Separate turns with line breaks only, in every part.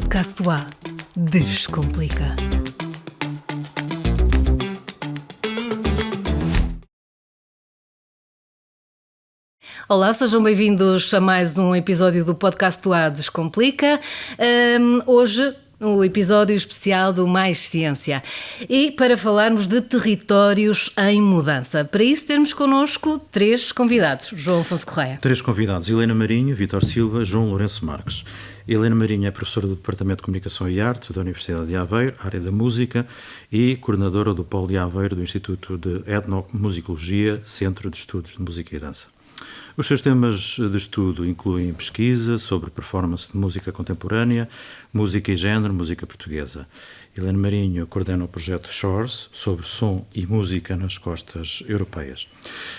Podcast UA Descomplica. Olá, sejam bem-vindos a mais um episódio do Podcast UA Descomplica. Hoje, o episódio especial do Mais Ciência. E para falarmos de territórios em mudança. Para isso temos connosco 3 convidados. João Afonso Correia.
3 convidados: Helena Marinho, Vítor Silva, João Lourenço Marques. Helena Marinho é professora do Departamento de Comunicação e Arte da Universidade de Aveiro, área da música, e coordenadora do Polo de Aveiro do Instituto de Etnomusicologia, Centro de Estudos de Música e Dança. Os seus temas de estudo incluem pesquisa sobre performance de música contemporânea, música e género, música portuguesa. Helena Marinho coordena o projeto Shores, sobre som e música nas costas europeias.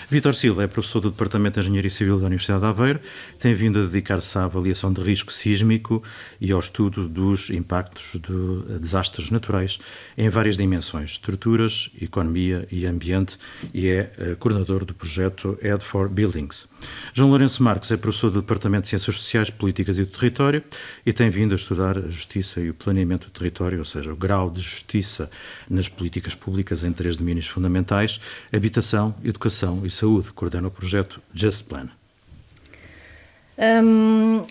Vítor Silva é professor do Departamento de Engenharia Civil da Universidade de Aveiro, tem vindo a dedicar-se à avaliação de risco sísmico e ao estudo dos impactos de desastres naturais em várias dimensões, estruturas, economia e ambiente, e é coordenador do projeto Ed for Buildings. João Lourenço Marques é professor do Departamento de Ciências Sociais, Políticas e do Território e tem vindo a estudar a justiça e o planeamento do território, ou seja, o grau de justiça nas políticas públicas em 3 domínios fundamentais: habitação, educação e saúde. Coordena o projeto Just Plan.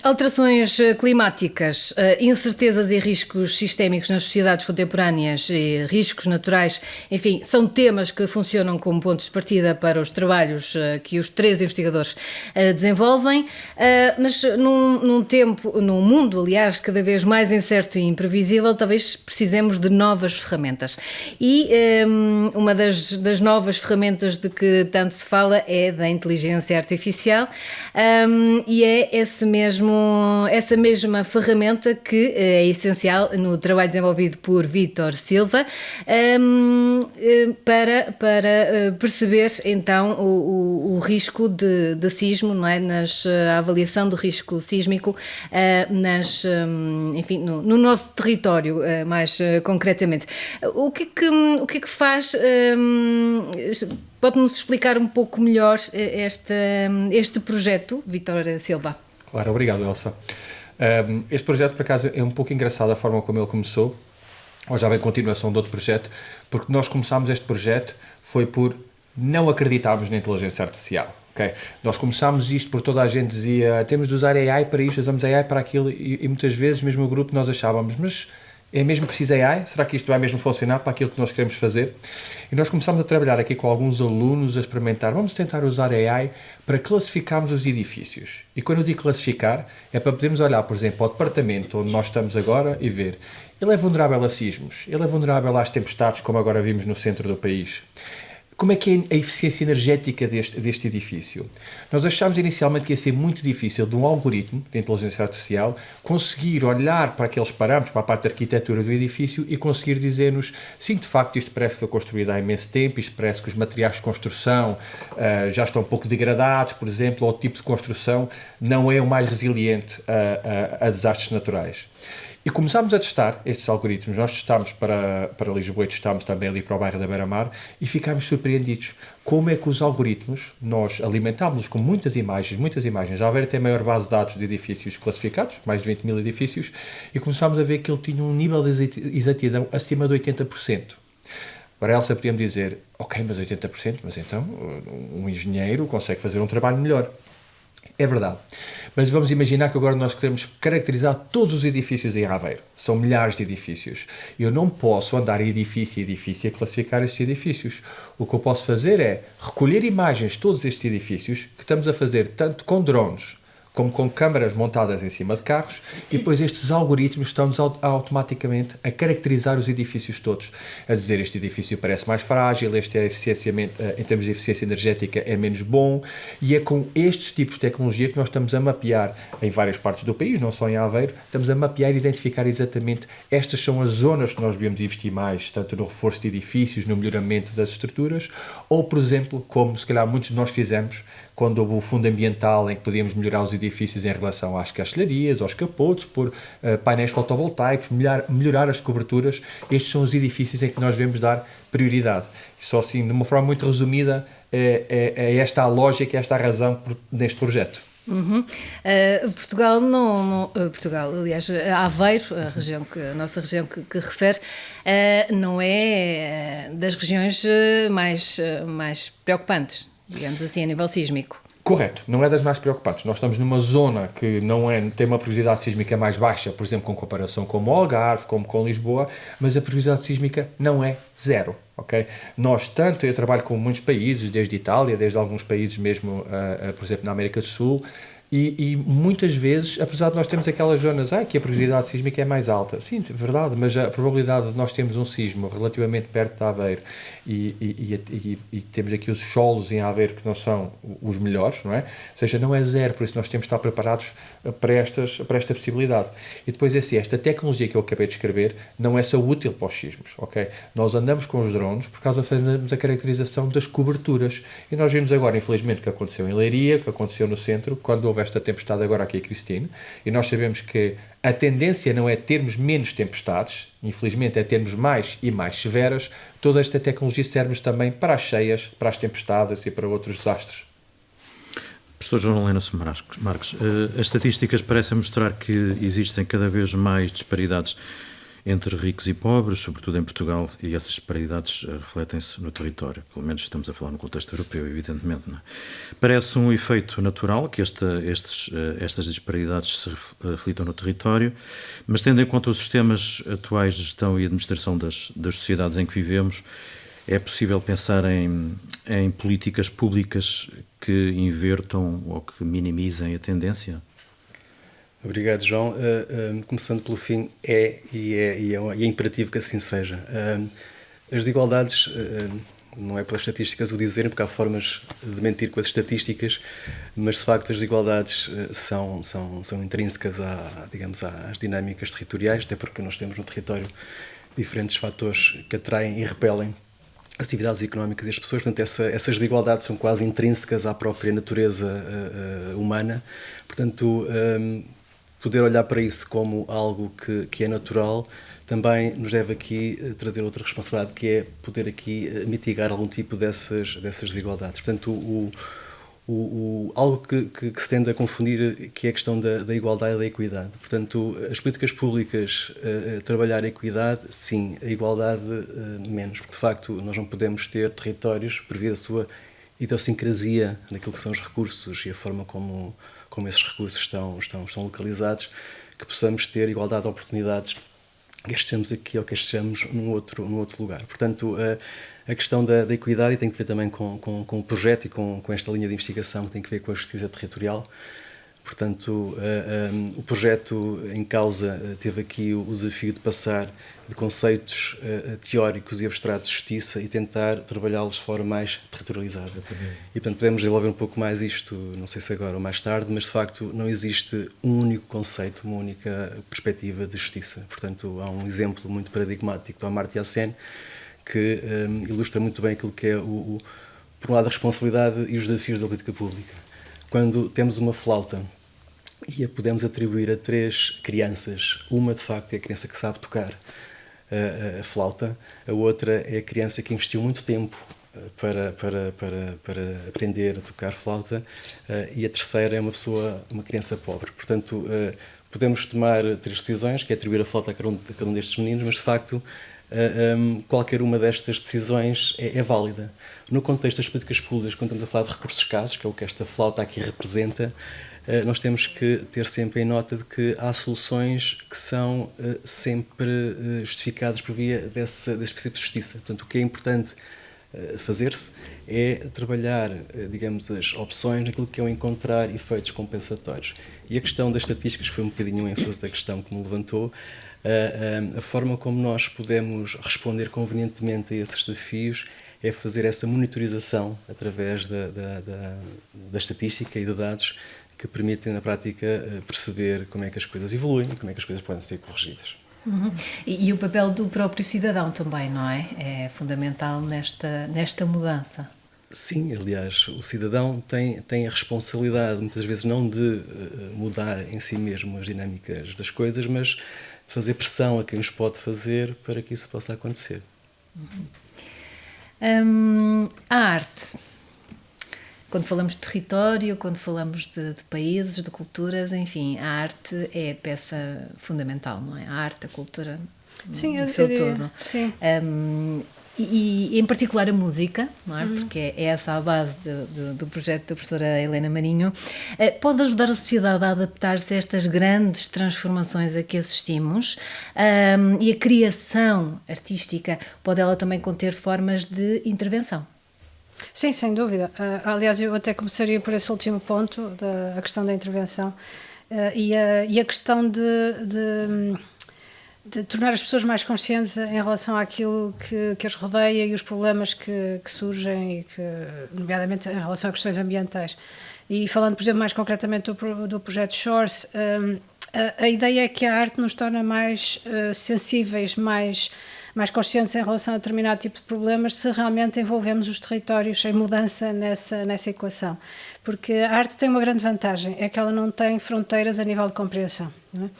Alterações climáticas, incertezas e riscos sistémicos nas sociedades contemporâneas e riscos naturais, enfim, são temas que funcionam como pontos de partida para os trabalhos que os 3 investigadores desenvolvem, mas num mundo, aliás, cada vez mais incerto e imprevisível, talvez precisemos de novas ferramentas. E uma das novas ferramentas de que tanto se fala é da inteligência artificial, e é essa mesma ferramenta que é essencial no trabalho desenvolvido por Vítor Silva para perceber então o risco de sismo, não é? A avaliação do risco sísmico enfim, no nosso território, mais concretamente. O que é que faz... Pode-nos explicar um pouco melhor este projeto, Vítor Silva?
Claro, obrigado, Elsa. Este projeto, por acaso, é um pouco engraçado a forma como ele começou, ou já vem continuação de outro projeto, porque nós começámos este projeto foi por não acreditarmos na inteligência artificial. Okay? Nós começámos isto porque toda a gente dizia temos de usar AI para isto, usamos AI para aquilo, e muitas vezes, mesmo o grupo, nós achávamos, mas é mesmo preciso AI? Será que isto vai mesmo funcionar para aquilo que nós queremos fazer? E nós começámos a trabalhar aqui com alguns alunos a experimentar. Vamos tentar usar AI para classificarmos os edifícios. E quando eu digo classificar, é para podermos olhar, por exemplo, ao departamento onde nós estamos agora e ver. Ele é vulnerável a sismos, ele é vulnerável às tempestades, como agora vimos no centro do país. Como é que é a eficiência energética deste edifício? Nós achámos inicialmente que ia ser muito difícil de um algoritmo de inteligência artificial conseguir olhar para aqueles parâmetros, para a parte da arquitetura do edifício e conseguir dizer-nos, sim, de facto, isto parece que foi construído há imenso tempo, isto parece que os materiais de construção já estão um pouco degradados, por exemplo, ou o tipo de construção não é o mais resiliente a desastres naturais. E começámos a testar estes algoritmos. Nós testámos para Lisboa e testámos também ali para o bairro da Beira-Mar e ficámos surpreendidos. Como é que os algoritmos, nós alimentámos-los com muitas imagens. Já Aveiro tem a maior base de dados de edifícios classificados, mais de 20 mil edifícios, e começámos a ver que ele tinha um nível de exatidão acima de 80%. Para Elsa podíamos dizer, ok, mas 80%, mas então um engenheiro consegue fazer um trabalho melhor. É verdade. Mas vamos imaginar que agora nós queremos caracterizar todos os edifícios em Aveiro. São milhares de edifícios. Eu não posso andar edifício a edifício a classificar estes edifícios. O que eu posso fazer é recolher imagens de todos estes edifícios que estamos a fazer tanto com drones como com câmaras montadas em cima de carros, e depois estes algoritmos estão-nos automaticamente a caracterizar os edifícios todos. A dizer, este edifício parece mais frágil, este é em termos de eficiência energética é menos bom, e é com estes tipos de tecnologia que nós estamos a mapear em várias partes do país, não só em Aveiro, estamos a mapear e identificar exatamente estas são as zonas que nós devemos investir mais, tanto no reforço de edifícios, no melhoramento das estruturas, ou, por exemplo, como se calhar muitos de nós fizemos, quando houve o fundo ambiental em que podíamos melhorar os edifícios em relação às castelharias, aos capotes, por painéis fotovoltaicos, melhorar as coberturas. Estes são os edifícios em que nós devemos dar prioridade. Só assim, de uma forma muito resumida, é esta a lógica, esta a razão neste projeto.
Portugal Portugal, aliás, Aveiro, a nossa região que refere, não é das regiões mais preocupantes, digamos assim, a nível sísmico.
Correto, não é das mais preocupantes. Nós estamos numa zona que tem uma periodicidade sísmica mais baixa, por exemplo, com comparação com o Algarve, como com Lisboa, mas a periodicidade sísmica não é zero, ok? Eu trabalho com muitos países, desde Itália, desde alguns países mesmo, por exemplo, na América do Sul, e muitas vezes, apesar de nós termos aquelas zonas que a periodicidade sísmica é mais alta, sim, é verdade, mas a probabilidade de nós termos um sismo relativamente perto de Aveiro e temos aqui os solos em Aveiro que não são os melhores, não é? Ou seja, não é zero, por isso nós temos de estar preparados para esta possibilidade. E depois esta tecnologia que eu acabei de descrever não é só útil para os sismos, ok? Nós andamos com os drones por causa de fazermos a caracterização das coberturas. E nós vimos agora, infelizmente, o que aconteceu em Leiria, o que aconteceu no centro, quando houve esta tempestade agora aqui em Cristine, e nós sabemos que a tendência não é termos menos tempestades, infelizmente é termos mais e mais severas. Toda esta tecnologia serve também para as cheias, para as tempestades e para outros desastres.
Professor João Lourenço Marques, as estatísticas parecem mostrar que existem cada vez mais disparidades entre ricos e pobres, sobretudo em Portugal, e essas disparidades refletem-se no território. Pelo menos estamos a falar no contexto europeu, evidentemente. Não é? Parece um efeito natural que estas disparidades se reflitam no território, mas tendo em conta os sistemas atuais de gestão e administração das sociedades em que vivemos, é possível pensar em políticas públicas que invertam ou que minimizem a tendência?
Obrigado, João. Começando pelo fim, é imperativo que assim seja. As desigualdades, não é pelas estatísticas o dizerem, porque há formas de mentir com as estatísticas, mas de facto as desigualdades são intrínsecas às dinâmicas territoriais, até porque nós temos no território diferentes fatores que atraem e repelem as atividades económicas e as pessoas. Portanto, essas desigualdades são quase intrínsecas à própria natureza humana. Portanto, poder olhar para isso como algo que é natural também nos deve aqui trazer outra responsabilidade, que é poder aqui mitigar algum tipo dessas desigualdades. Portanto, algo que se tende a confundir, que é a questão da igualdade e da equidade. Portanto, as políticas públicas trabalhar a equidade, sim, a igualdade menos, porque de facto nós não podemos ter territórios, devido à sua idiosincrasia naquilo que são os recursos e a forma como esses recursos estão localizados, que possamos ter igualdade de oportunidades, quer estejamos aqui ou quer estejamos num outro lugar. Portanto, a questão da equidade tem que ver também com o projeto e com esta linha de investigação que tem que ver com a justiça territorial. Portanto, o projeto em causa teve aqui o desafio de passar de conceitos teóricos e abstratos de justiça e tentar trabalhá-los de forma mais territorializada. E, portanto, podemos desenvolver um pouco mais isto, não sei se agora ou mais tarde, mas, de facto, não existe um único conceito, uma única perspectiva de justiça. Portanto, há um exemplo muito paradigmático do Amartya Sen, que ilustra muito bem aquilo que é, por um lado, a responsabilidade e os desafios da política pública. Quando temos uma flauta e a podemos atribuir a 3 crianças, uma, de facto, é a criança que sabe tocar a flauta, a outra é a criança que investiu muito tempo para aprender a tocar flauta, e a terceira é uma criança pobre. Portanto, podemos tomar 3 decisões, que é atribuir a flauta a cada um destes meninos, mas, de facto, qualquer uma destas decisões é válida. No contexto das políticas públicas, quando estamos a falar de recursos escassos, que é o que esta flauta aqui representa, nós temos que ter sempre em nota de que há soluções que são sempre justificadas por via desse princípio de justiça. Portanto, o que é importante fazer-se é trabalhar, digamos, as opções naquilo que é o encontrar efeitos compensatórios. E a questão das estatísticas, que foi um bocadinho o ênfase da questão que me levantou, a forma como nós podemos responder convenientemente a esses desafios é fazer essa monitorização através da estatística e de dados que permitem, na prática, perceber como é que as coisas evoluem e como é que as coisas podem ser corrigidas.
Uhum. E o papel do próprio cidadão também, não é? É fundamental nesta mudança.
Sim, aliás, o cidadão tem a responsabilidade, muitas vezes, não de mudar em si mesmo as dinâmicas das coisas, mas fazer pressão a quem os pode fazer para que isso possa acontecer.
A arte quando falamos de território, quando falamos de países, de culturas, enfim, a arte é peça fundamental, não é? A arte, a cultura,
sim,
no seu todo.
Sim.
E em particular a música, não é? Porque é essa a base do projeto da professora Helena Marinho, pode ajudar a sociedade a adaptar-se a estas grandes transformações a que assistimos, e a criação artística pode ela também conter formas de intervenção.
Sim, sem dúvida. Aliás, eu até começaria por esse último ponto, a questão da intervenção, e a questão de tornar as pessoas mais conscientes em relação àquilo que as rodeia e os problemas que surgem, e nomeadamente em relação a questões ambientais. E falando, por exemplo, mais concretamente do projeto Shores, a ideia é que a arte nos torna mais sensíveis, mais conscientes em relação a determinado tipo de problemas, se realmente envolvemos os territórios em mudança nessa equação. Porque a arte tem uma grande vantagem, é que ela não tem fronteiras a nível de compreensão, não é?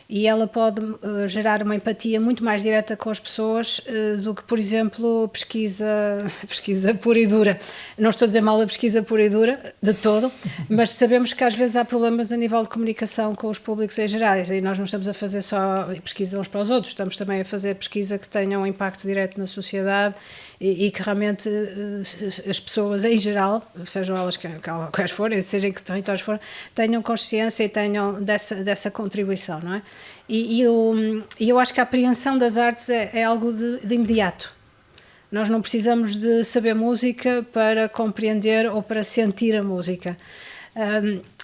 E ela pode gerar uma empatia muito mais direta com as pessoas do que, por exemplo, pesquisa pura e dura. Não estou a dizer mal a pesquisa pura e dura, de todo, mas sabemos que às vezes há problemas a nível de comunicação com os públicos em geral, e nós não estamos a fazer só pesquisa uns para os outros, estamos também a fazer pesquisa que tenha um impacto direto na sociedade e que realmente as pessoas em geral, sejam elas quais forem, seja em que territórios forem, tenham consciência e tenham dessa contribuição, não é? E eu acho que a apreensão das artes é algo de imediato. Nós não precisamos de saber música para compreender ou para sentir a música.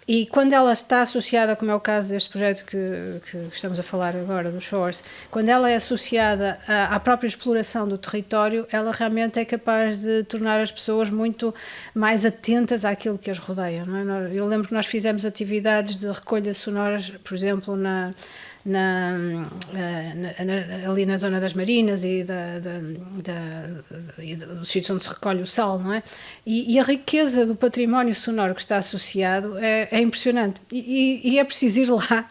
E quando ela está associada, como é o caso deste projeto que estamos a falar agora, do Shores, quando ela é associada à própria exploração do território, ela realmente é capaz de tornar as pessoas muito mais atentas àquilo que as rodeia, não é? Eu lembro que nós fizemos atividades de recolha sonoras, por exemplo, ali na zona das marinas e dos sítios onde se recolhe o sal, não é? E a riqueza do património sonoro que está associado é impressionante. E é preciso ir lá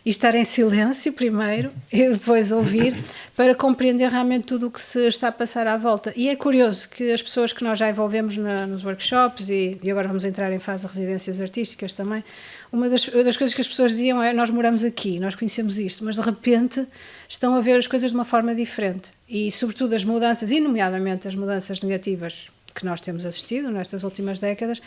e estar em silêncio primeiro e depois ouvir para compreender realmente tudo o que se está a passar à volta. E é curioso que as pessoas que nós já envolvemos nos workshops e agora vamos entrar em fase de residências artísticas também, uma das coisas que as pessoas diziam é: nós moramos aqui, nós conhecemos isto, mas de repente estão a ver as coisas de uma forma diferente. E sobretudo as mudanças, e nomeadamente as mudanças negativas que nós temos assistido nestas últimas décadas,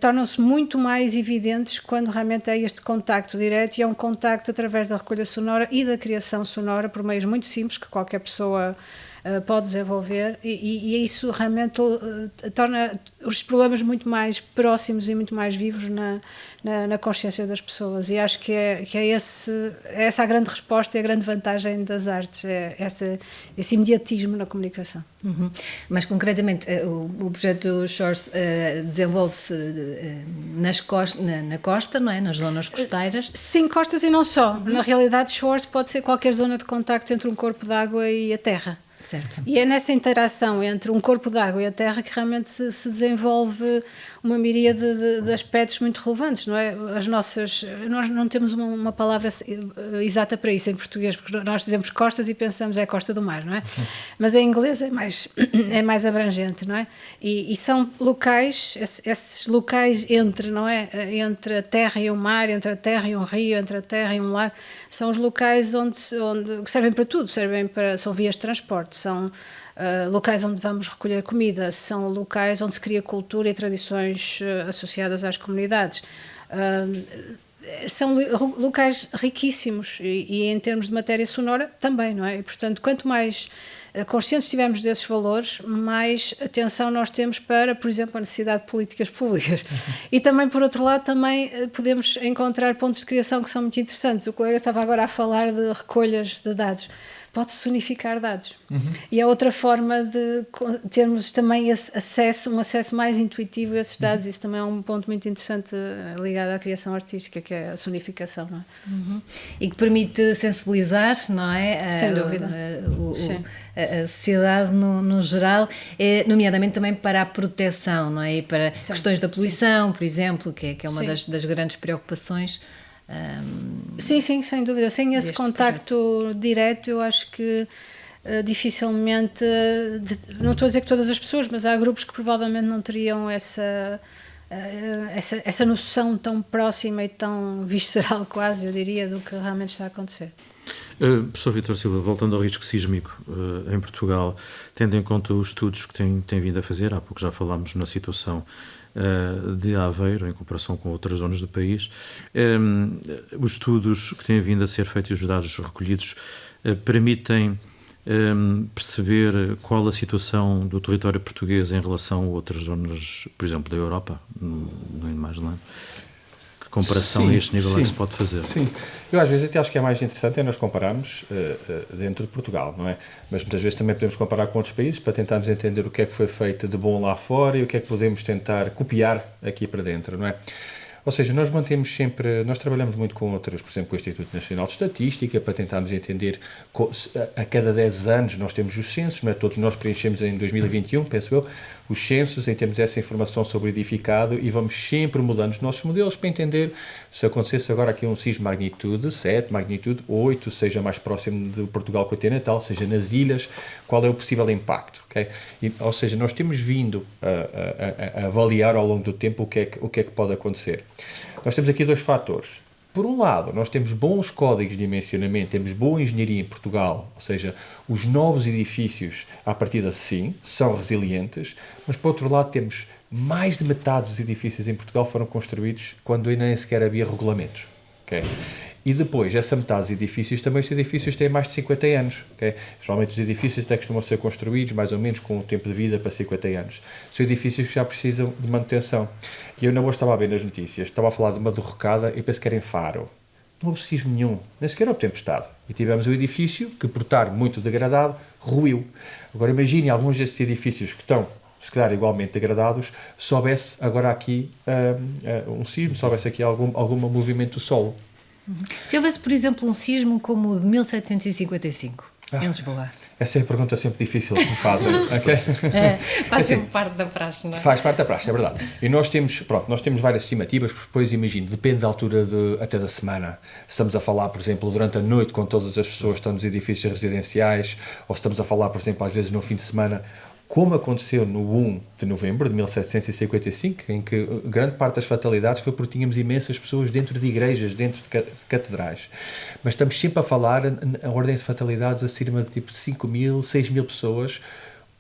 tornam-se muito mais evidentes quando realmente é este contacto direto, e é um contacto através da recolha sonora e da criação sonora por meios muito simples que qualquer pessoa pode desenvolver, e isso realmente torna os problemas muito mais próximos e muito mais vivos na consciência das pessoas, e acho que é essa a grande resposta e a grande vantagem das artes, é esse imediatismo na comunicação.
Uhum. Mas concretamente o projeto Shores desenvolve-se na costa, não é? Nas zonas costeiras?
Sim, costas e não só. Na realidade, Shores pode ser qualquer zona de contacto entre um corpo d'água e a terra.
Certo.
E é nessa interação entre um corpo d'água e a terra que realmente se desenvolve uma miríade de aspectos muito relevantes, não é? Nós não temos uma palavra exata para isso em português, porque nós dizemos costas e pensamos é costa do mar, não é? Mas em inglês é mais abrangente, não é? E são locais, esses locais não é? Entre a terra e o mar, entre a terra e um rio, entre a terra e um lago, são os locais onde servem para tudo, são vias de transporte, são locais onde vamos recolher comida, são locais onde se cria cultura e tradições associadas às comunidades. São locais riquíssimos e em termos de matéria sonora também, não é? E, portanto, quanto mais conscientes estivermos desses valores, mais atenção nós temos para, por exemplo, a necessidade de políticas públicas. E também, por outro lado, também podemos encontrar pontos de criação que são muito interessantes. O colega estava agora a falar de recolhas de dados. Pode-se unificar dados. E é outra forma de termos também um acesso mais intuitivo a esses dados. Isso também é um ponto muito interessante ligado à criação artística, que é a sonificação, não é?
E que permite sensibilizar, não é?
Sem dúvida.
A sociedade no geral, nomeadamente também para a proteção, não é? E para questões da poluição, por exemplo, que é uma das grandes preocupações.
Sim, sem dúvida. Sem esse contacto direto, eu acho que não estou a dizer que todas as pessoas, mas há grupos que provavelmente não teriam essa essa noção tão próxima e tão visceral quase, eu diria, do que realmente está a acontecer.
Professor Vítor Silva, voltando ao risco sísmico em Portugal, tendo em conta os estudos que tem vindo a fazer, há pouco já falámos na situação de Aveiro, em comparação com outras zonas do país, os estudos que têm vindo a ser feitos e os dados recolhidos permitem perceber qual a situação do território português em relação a outras zonas, por exemplo, da Europa, nem mais longe. Que comparação a este nível é que se pode fazer?
Sim, eu às vezes até acho que é mais interessante nós compararmos dentro de Portugal, não é? Mas muitas vezes também podemos comparar com outros países para tentarmos entender o que é que foi feito de bom lá fora e o que é que podemos tentar copiar aqui para dentro, não é? Ou seja, nós mantemos sempre, nós trabalhamos muito com outras, por exemplo, com o Instituto Nacional de Estatística, para tentarmos entender, a cada 10 anos nós temos os censos, não é? Todos nós preenchemos em 2021, penso eu, os censos, e temos essa informação sobre o edificado e vamos sempre mudando os nossos modelos para entender se acontecesse agora aqui um sismo magnitude 7, magnitude 8, seja mais próximo de Portugal continental, seja nas ilhas, qual é o possível impacto, ok? Ou seja, nós temos vindo a avaliar ao longo do tempo o que é que pode acontecer. Nós temos aqui dois fatores. Por um lado, nós temos bons códigos de dimensionamento, temos boa engenharia em Portugal, ou seja, os novos edifícios, à partida sim, são resilientes, mas por outro lado temos mais de metade dos edifícios em Portugal foram construídos quando ainda nem sequer havia regulamentos. Okay? E depois, essa metade dos edifícios, também os edifícios têm mais de 50 anos. Okay? Geralmente os edifícios até costumam ser construídos mais ou menos com um tempo de vida para 50 anos. São edifícios que já precisam de manutenção. E eu na boa estava a ver nas notícias, estava a falar de uma derrocada, eu penso que era em Faro. Não houve sismo nenhum, nem sequer houve tempestade. E tivemos um edifício que, por estar muito degradado, ruiu. Agora imagine alguns desses edifícios que estão, se calhar, igualmente degradados, soubesse agora aqui um sismo, soubesse aqui algum movimento do solo.
Se houvesse, por exemplo, um sismo como o de 1755, em Lisboa.
Essa é a pergunta sempre difícil que me fazem, ok?
Faz sempre parte da praxe, não é?
Faz parte da praxe, é verdade. E nós temos várias estimativas, porque depois, imagino, depende da altura até da semana. Se estamos a falar, por exemplo, durante a noite, quando todas as pessoas estão nos edifícios residenciais, ou se estamos a falar, por exemplo, às vezes no fim de semana, como aconteceu no 1 de novembro de 1755, em que grande parte das fatalidades foi porque tínhamos imensas pessoas dentro de igrejas, dentro de catedrais. Mas estamos sempre a falar a ordem de fatalidades acima de tipo 5.000, 6.000 pessoas,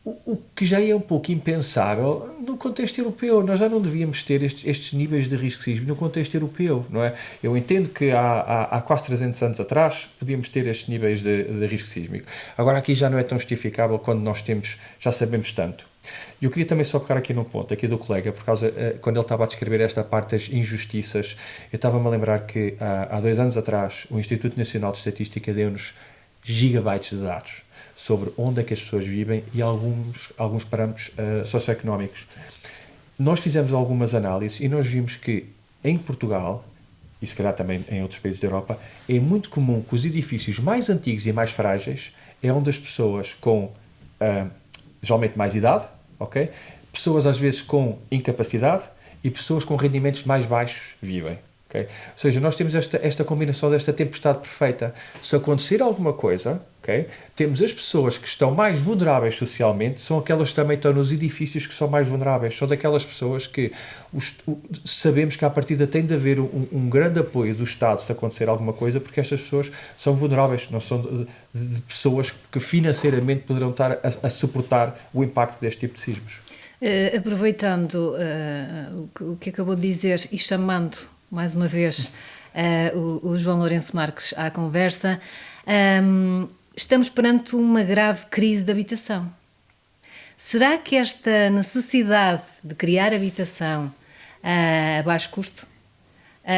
o que já é um pouco impensável no contexto europeu. Nós já não devíamos ter estes níveis de risco sísmico no contexto europeu, não é? Eu entendo que há quase 300 anos atrás podíamos ter estes níveis de risco sísmico. Agora aqui já não é tão justificável quando nós já sabemos tanto. E eu queria também só pegar aqui num ponto, aqui do colega, por causa, quando ele estava a descrever esta parte das injustiças, eu estava-me a lembrar que há 2 anos atrás o Instituto Nacional de Estatística deu-nos gigabytes de dados sobre onde é que as pessoas vivem e alguns parâmetros socioeconómicos. Nós fizemos algumas análises e nós vimos que em Portugal, e se calhar também em outros países da Europa, é muito comum que os edifícios mais antigos e mais frágeis é onde as pessoas com, geralmente, mais idade, okay? Pessoas às vezes com incapacidade e pessoas com rendimentos mais baixos vivem. Okay? Ou seja, nós temos esta combinação desta tempestade perfeita. Se acontecer alguma coisa, okay, temos as pessoas que estão mais vulneráveis socialmente, são aquelas que também estão nos edifícios que são mais vulneráveis. São daquelas pessoas que sabemos que à partida tem de haver um grande apoio do Estado se acontecer alguma coisa, porque estas pessoas são vulneráveis, não são de pessoas que financeiramente poderão estar a suportar o impacto deste tipo de sismos.
Aproveitando o que acabou de dizer e chamando mais uma vez o João Lourenço Marques à conversa, estamos perante uma grave crise de habitação. Será que esta necessidade de criar habitação a baixo custo,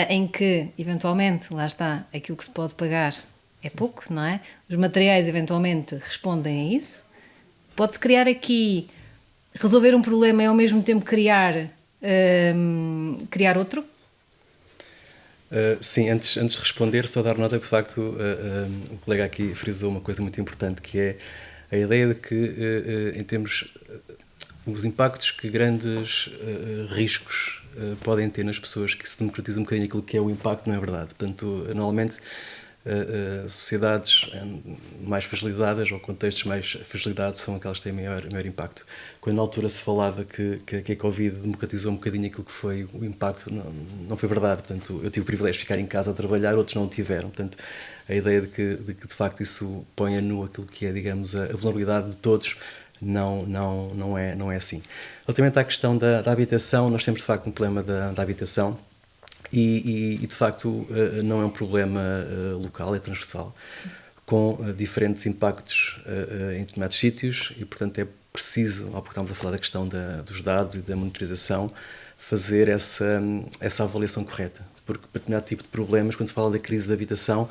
em que, eventualmente, lá está, aquilo que se pode pagar é pouco, não é? Os materiais, eventualmente, respondem a isso. Pode-se criar aqui, resolver um problema e, ao mesmo tempo, criar outro?
Sim, antes de responder, só dar nota que, de facto, o colega aqui frisou uma coisa muito importante, que é a ideia de que, em termos os impactos que grandes riscos podem ter nas pessoas, que se democratizam um bocadinho aquilo que é o impacto, não é verdade. Portanto, normalmente, sociedades mais fragilizadas ou contextos mais fragilizados são aquelas que têm maior impacto. Quando na altura se falava que a Covid democratizou um bocadinho aquilo que foi o impacto, não foi verdade. Portanto, eu tive o privilégio de ficar em casa a trabalhar, outros não o tiveram. Portanto, a ideia de que de facto isso põe a nu aquilo que é, digamos, a vulnerabilidade de todos, não é assim. Relativamente à questão da habitação, nós temos de facto um problema da habitação. E de facto não é um problema local, é transversal, com diferentes impactos em determinados sítios e, portanto, é preciso, ao porque estamos a falar da questão dos dados e da monitorização, fazer essa avaliação correta. Porque para determinado tipo de problemas, quando se fala da crise da habitação,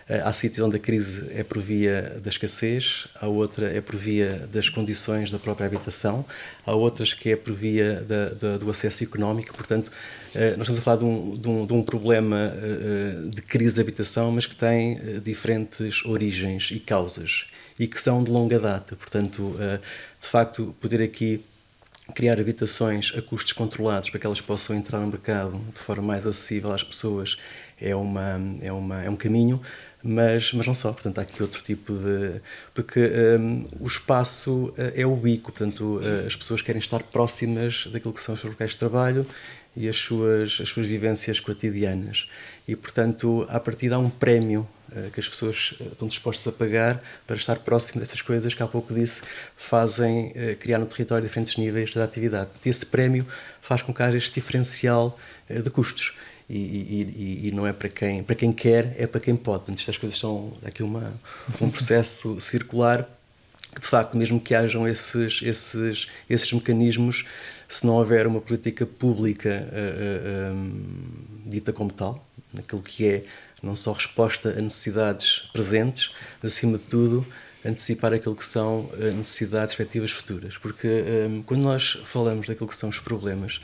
há sítios onde a crise é por via da escassez, há outra é por via das condições da própria habitação, há outras que é por via do acesso económico. Portanto, nós estamos a falar de um problema de crise de habitação, mas que tem diferentes origens e causas e que são de longa data. Portanto, de facto, poder aqui criar habitações a custos controlados para que elas possam entrar no mercado de forma mais acessível às pessoas é um caminho, mas não só. Portanto, há aqui outro tipo de... Porque o espaço é o bico, portanto, as pessoas querem estar próximas daquilo que são os seus locais de trabalho e as suas vivências cotidianas. E, portanto, à partida há um prémio que as pessoas estão dispostas a pagar para estar próximo dessas coisas que há pouco disse, fazem criar no território diferentes níveis de atividade. E esse prémio faz com que haja este diferencial de custos. E não é para quem quer, é para quem pode. Portanto, estas coisas são aqui um processo circular que, de facto, mesmo que hajam esses mecanismos, se não houver uma política pública dita como tal, naquilo que é não só resposta a necessidades presentes, mas, acima de tudo, antecipar aquilo que são necessidades efetivas futuras. Porque quando nós falamos daquilo que são os problemas,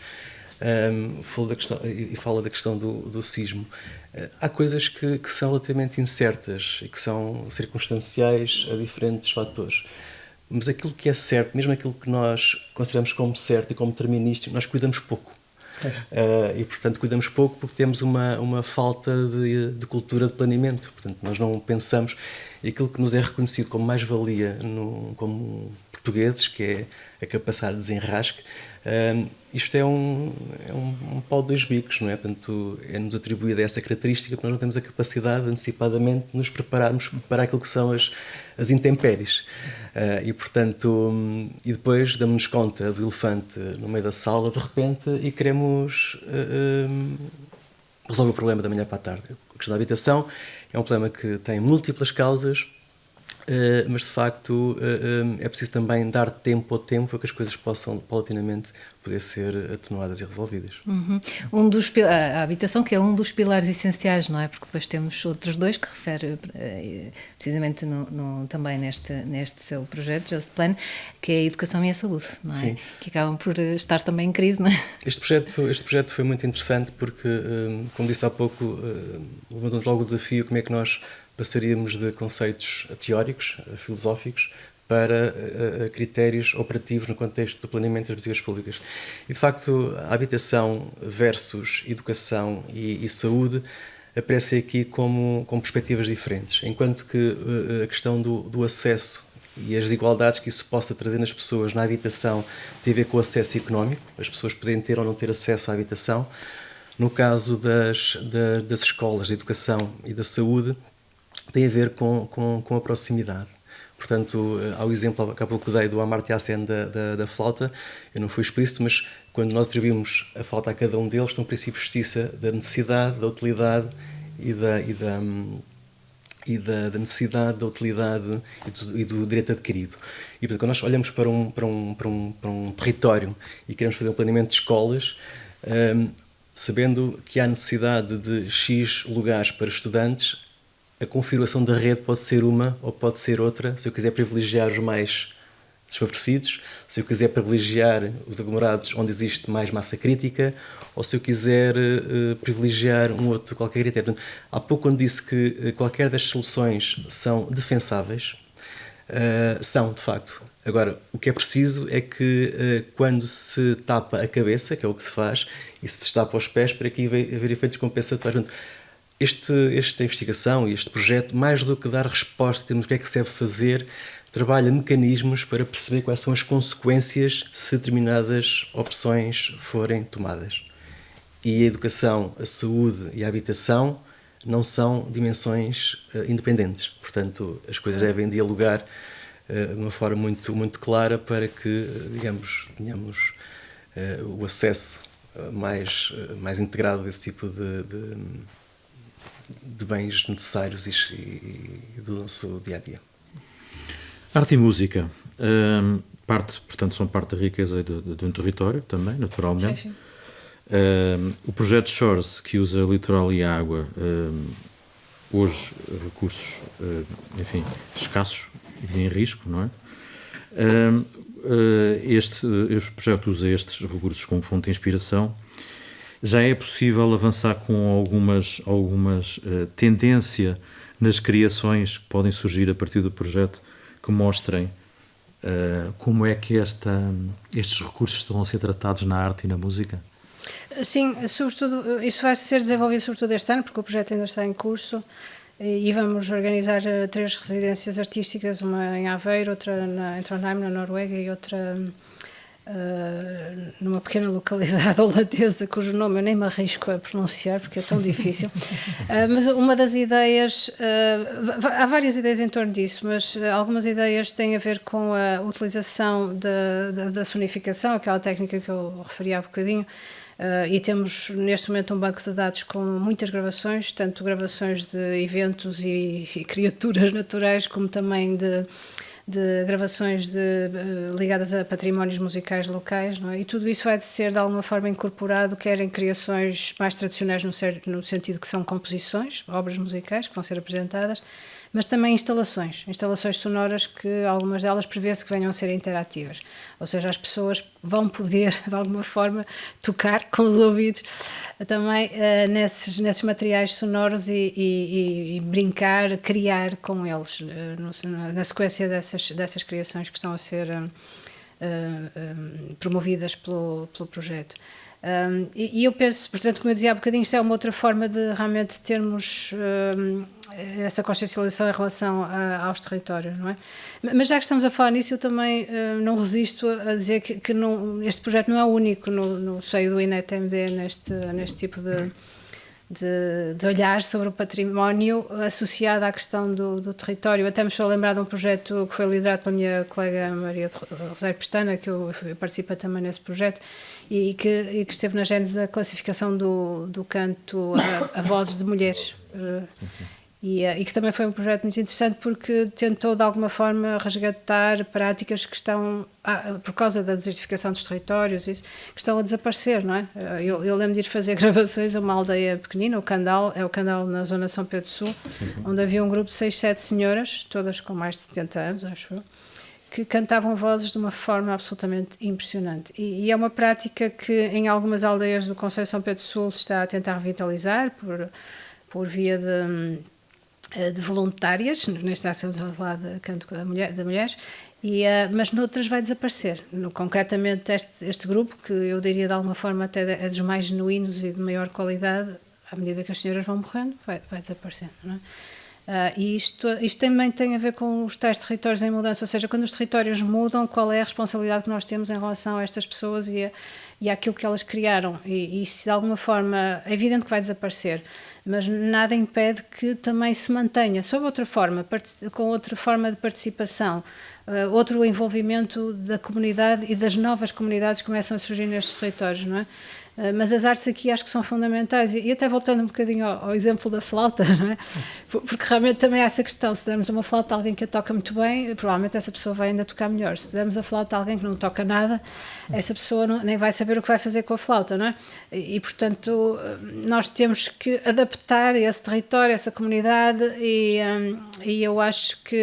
fala da questão do sismo, há coisas que são relativamente incertas e que são circunstanciais a diferentes fatores. Mas aquilo que é certo, mesmo aquilo que nós consideramos como certo e como determinístico, nós cuidamos pouco. E, portanto, cuidamos pouco porque temos uma falta de cultura de planeamento. Portanto, nós não pensamos... E aquilo que nos é reconhecido como mais-valia como portugueses, que é a capacidade de desenrasque, isto é um pau de dois bicos, não é? Portanto, é-nos atribuída essa característica porque nós não temos a capacidade de, antecipadamente, nos prepararmos para aquilo que são as intempéries. E, portanto, e depois damos-nos conta do elefante no meio da sala, de repente, e queremos resolver o problema da manhã para a tarde. A questão da habitação é um problema que tem múltiplas causas, mas de facto é preciso também dar tempo ao tempo para que as coisas possam paulatinamente poder ser atenuadas e resolvidas.
Uhum. A habitação, que é um dos pilares essenciais, não é? Porque depois temos outros dois que refere precisamente também neste seu projeto, Just Plan, que é a educação e a saúde, não é? Sim. Que acabam por estar também em crise, não é?
Este projeto foi muito interessante porque, como disse há pouco, levantou-nos logo o desafio como é que nós passaríamos de conceitos teóricos, filosóficos, para critérios operativos no contexto do planeamento das políticas públicas. E, de facto, a habitação versus educação e saúde aparecem aqui como perspectivas diferentes, enquanto que a questão do acesso e as desigualdades que isso possa trazer nas pessoas na habitação tem a ver com o acesso económico, as pessoas poderem ter ou não ter acesso à habitação. No caso das escolas, da educação e da saúde, tem a ver com a proximidade. Portanto, há o exemplo que há pouco dei do Amartya Sen da flauta, eu não fui explícito, mas quando nós atribuímos a flauta a cada um deles, tem um princípio de justiça da necessidade, da utilidade da necessidade, da utilidade e do direito adquirido. E, portanto, quando nós olhamos para um território e queremos fazer um planeamento de escolas, sabendo que há necessidade de X lugares para estudantes, a configuração da rede pode ser uma ou pode ser outra. Se eu quiser privilegiar os mais desfavorecidos, se eu quiser privilegiar os aglomerados onde existe mais massa crítica, ou se eu quiser privilegiar um outro qualquer critério. Portanto, há pouco quando disse que qualquer das soluções são defensáveis, são, de facto. Agora, o que é preciso é que quando se tapa a cabeça, que é o que se faz, e se destapa os pés, para que haver efeitos compensatórios. Portanto, esta investigação e este projeto, mais do que dar resposta, temos o que é que se deve fazer, trabalha mecanismos para perceber quais são as consequências se determinadas opções forem tomadas. E a educação, a saúde e a habitação não são dimensões independentes. Portanto, as coisas devem dialogar de uma forma muito, muito clara para que, digamos, tenhamos o acesso mais integrado desse tipo de bens necessários e do nosso dia-a-dia.
Arte e música, portanto, são parte da riqueza de um território também, naturalmente.
Sim, sim.
O projeto Shores, que usa litoral e água, hoje recursos, enfim, escassos e em risco, não é? Este projeto usa estes recursos como fonte de inspiração. Já é possível avançar com algumas tendência nas criações que podem surgir a partir do projeto que mostrem como é que estes recursos estão a ser tratados na arte e na música?
Sim, sobretudo, isso vai ser desenvolvido sobretudo este ano, porque o projeto ainda está em curso e vamos organizar 3 residências artísticas, uma em Aveiro, outra em Trondheim, na Noruega, e outra numa pequena localidade holandesa cujo nome eu nem me arrisco a pronunciar porque é tão difícil. Mas uma das ideias, há várias ideias em torno disso, mas algumas ideias têm a ver com a utilização da sonificação, aquela técnica que eu referi há bocadinho. E temos neste momento um banco de dados com muitas gravações, tanto gravações de eventos e criaturas naturais, como também de gravações ligadas a patrimónios musicais locais, não é? E tudo isso vai ser de alguma forma incorporado, quer em criações mais tradicionais no sentido que são composições, obras musicais que vão ser apresentadas, mas também instalações sonoras que algumas delas prevê-se que venham a ser interativas, ou seja, as pessoas vão poder de alguma forma tocar com os ouvidos também nesses materiais sonoros e brincar, criar com eles na sequência dessas criações que estão a ser promovidas pelo projeto. E eu penso, portanto, como eu dizia há bocadinho, isto é uma outra forma de realmente termos essa consciencialização em relação aos territórios, não é? Mas já que estamos a falar nisso, eu também não resisto a dizer que este projeto não é o único no seio do INET-MD neste tipo de olhar sobre o património associado à questão do território. Até me estou a lembrar de um projeto que foi liderado pela minha colega Maria de Rosário Pestana, que eu participo também nesse projeto, e que esteve na gênese da classificação do canto a vozes de mulheres. E que também foi um projeto muito interessante porque tentou de alguma forma resgatar práticas que estão, por causa da desertificação dos territórios, que estão a desaparecer, não é? Eu lembro de ir fazer gravações a uma aldeia pequenina, o Candal na zona de São Pedro do Sul, onde havia um grupo de 6, 7 senhoras, todas com mais de 70 anos, acho eu, que cantavam vozes de uma forma absolutamente impressionante. E é uma prática que em algumas aldeias do concelho de São Pedro do Sul se está a tentar revitalizar por via de voluntárias, neste caso estamos a falar de canto de mulheres, mas noutras vai desaparecer. Concretamente este grupo, que eu diria de alguma forma até é dos mais genuínos e de maior qualidade, à medida que as senhoras vão morrendo, vai desaparecendo, não é? E isto também tem a ver com os tais territórios em mudança, ou seja, quando os territórios mudam, qual é a responsabilidade que nós temos em relação a estas pessoas e àquilo que elas criaram, e se de alguma forma, é evidente que vai desaparecer, mas nada impede que também se mantenha, sob outra forma, com outra forma de participação, outro envolvimento da comunidade e das novas comunidades que começam a surgir nestes territórios, não é? Mas as artes aqui acho que são fundamentais e até voltando um bocadinho ao exemplo da flauta, não é? Porque realmente também há essa questão, se dermos uma flauta a alguém que a toca muito bem, provavelmente essa pessoa vai ainda tocar melhor. Se dermos a flauta a alguém que não toca nada, essa pessoa nem vai saber o que vai fazer com a flauta, não é? E portanto nós temos que adaptar esse território, essa comunidade e eu acho que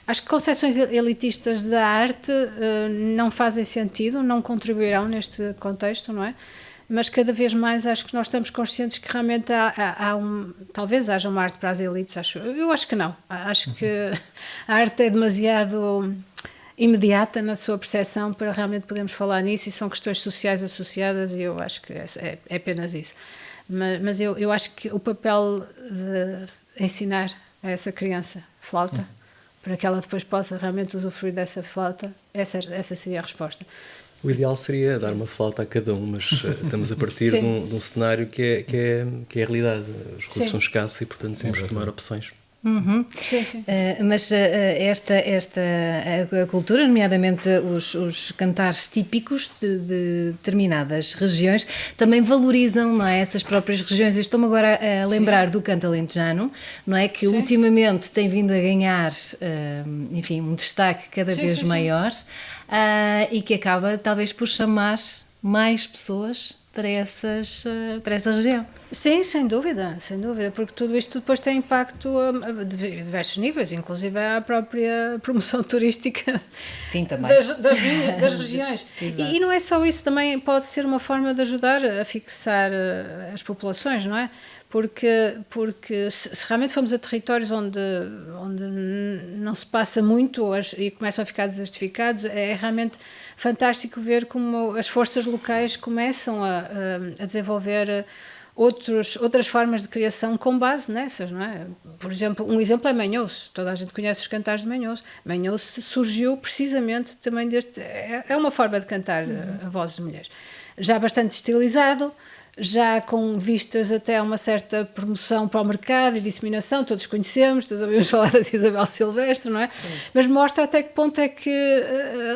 acho que concepções elitistas da arte não fazem sentido, não contribuirão neste contexto, não é? Mas cada vez mais acho que nós estamos conscientes que realmente talvez haja uma arte para as elites, eu acho que não. Acho que a arte é demasiado imediata na sua percepção para realmente podermos falar nisso e são questões sociais associadas e eu acho que é apenas isso. Mas eu acho que o papel de ensinar a essa criança flauta, para que ela depois possa realmente usufruir dessa flauta, essa seria a resposta.
O ideal seria dar uma flauta a cada um, mas estamos a partir de um cenário que é a realidade. Os recursos são escassos e, portanto, temos que tomar opções.
Sim, sim.
Mas a cultura, nomeadamente os cantares típicos de determinadas regiões, também valorizam, não é, essas próprias regiões. Eu estou-me agora a lembrar do canto alentejano, não é, que ultimamente tem vindo a ganhar, enfim, um destaque cada vez maior, e que acaba talvez por chamar mais pessoas para essa região.
Sim, sem dúvida, porque tudo isto depois tem impacto a diversos níveis, inclusive a própria promoção turística.
Sim, também.
Das regiões. E não é só isso, também pode ser uma forma de ajudar a fixar as populações, não é? Porque se realmente formos a territórios onde não se passa muito e começam a ficar desertificados, é realmente fantástico ver como as forças locais começam a desenvolver outras formas de criação com base nessas, não é? Por exemplo, um exemplo é Manhoso. Toda a gente conhece os cantares de Manhoso. Manhoso surgiu precisamente também é uma forma de cantar a vozes de mulheres. Já bastante estilizado, já com vistas até a uma certa promoção para o mercado e disseminação, todos conhecemos, todos ouvimos falar da Isabel Silvestre, não é? Sim. Mas mostra até que ponto é que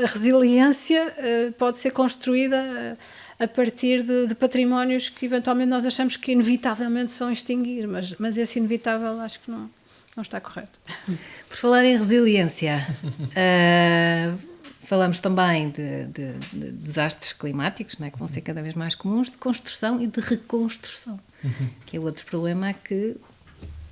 a resiliência pode ser construída a partir de patrimónios que eventualmente nós achamos que inevitavelmente se vão extinguir, mas esse inevitável acho que não está correto.
Por falar em resiliência, falamos também de desastres climáticos, não é, que vão ser cada vez mais comuns, de construção e de reconstrução, que é outro problema que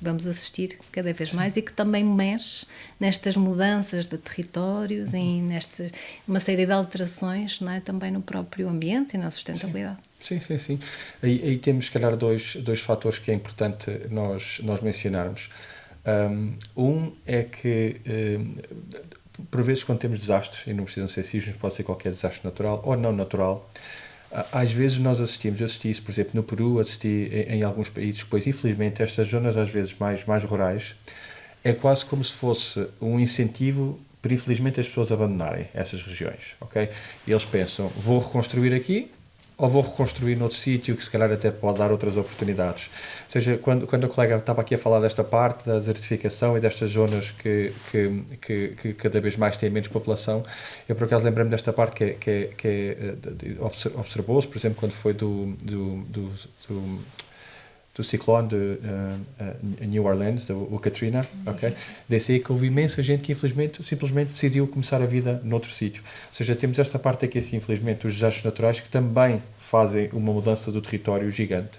vamos assistir cada vez mais e que também mexe nestas mudanças de territórios, nesta uma série de alterações, não é, também no próprio ambiente e na sustentabilidade.
Sim. Aí temos, se calhar, dois fatores que é importante nós mencionarmos. Um é que por vezes, quando temos desastres, e não precisam ser sismos, pode ser qualquer desastre natural ou não natural, às vezes nós eu assisti isso, por exemplo, no Peru, assisti em alguns países, pois infelizmente estas zonas às vezes mais rurais, é quase como se fosse um incentivo para infelizmente as pessoas abandonarem essas regiões, ok? E eles pensam, vou reconstruir aqui, ou vou reconstruir noutro sítio que se calhar até pode dar outras oportunidades. Ou seja, quando o colega estava aqui a falar desta parte da desertificação e destas zonas que cada vez mais têm menos população, eu por acaso lembrei-me desta parte que observou-se, por exemplo, quando foi do ciclone de New Orleans, o Katrina, ok? Desse aí que houve imensa gente que infelizmente simplesmente decidiu começar a vida noutro sítio. Ou seja, temos esta parte aqui assim, infelizmente, os desastres naturais que também fazem uma mudança do território gigante.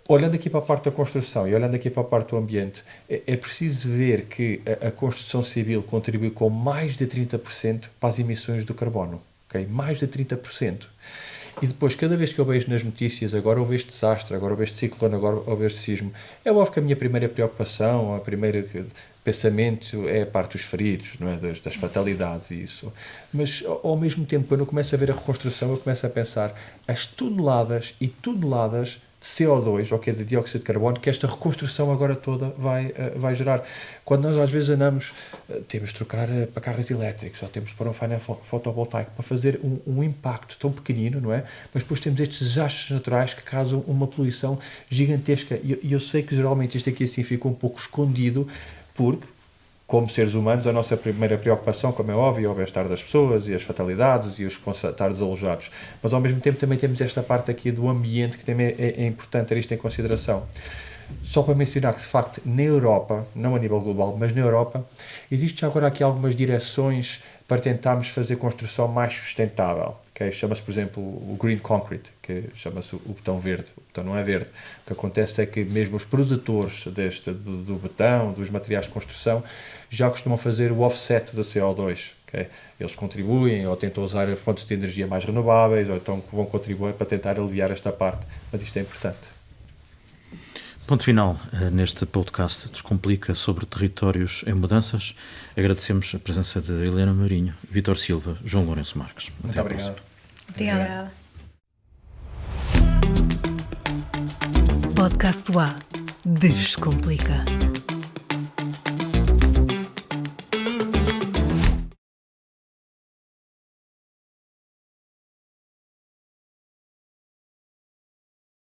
Olhando aqui para a parte da construção e olhando aqui para a parte do ambiente, é preciso ver que a construção civil contribui com mais de 30% para as emissões do carbono, ok? Mais de 30%. E depois, cada vez que eu vejo nas notícias, agora houve este desastre, agora houve este ciclone, agora houve este sismo, é óbvio que a minha primeira preocupação, a primeira pensamento é a parte dos feridos, não é? das fatalidades e isso. Mas, ao mesmo tempo, quando eu começo a ver a reconstrução, eu começo a pensar as toneladas e toneladas de CO2, ou de dióxido de carbono, que esta reconstrução agora toda vai gerar. Quando nós às vezes andamos, temos de trocar para carros elétricos, ou temos de pôr um painel fotovoltaico para fazer um impacto tão pequenino, não é? Mas depois temos estes desastres naturais que causam uma poluição gigantesca. E eu sei que geralmente isto aqui assim fica um pouco escondido, porque, como seres humanos, a nossa primeira preocupação, como é óbvio, é o bem-estar das pessoas e as fatalidades e os que vão estar desalojados. Mas, ao mesmo tempo, também temos esta parte aqui do ambiente que também é importante ter isto em consideração. Só para mencionar que, de facto, na Europa, não a nível global, mas na Europa, existe já agora aqui algumas direções para tentarmos fazer construção mais sustentável. Okay? Chama-se, por exemplo, o Green Concrete, que chama-se o betão verde. O betão não é verde. O que acontece é que mesmo os produtores do betão, dos materiais de construção, já costumam fazer o offset do CO2. Okay? Eles contribuem ou tentam usar fontes de energia mais renováveis ou então vão contribuir para tentar aliviar esta parte. Mas isto é importante.
Ponto final neste podcast Descomplica sobre territórios em mudanças. Agradecemos a presença de Helena Marinho, Vítor Silva, João Lourenço Marques.
Muito obrigado.
Obrigada. podcast do A. Descomplica.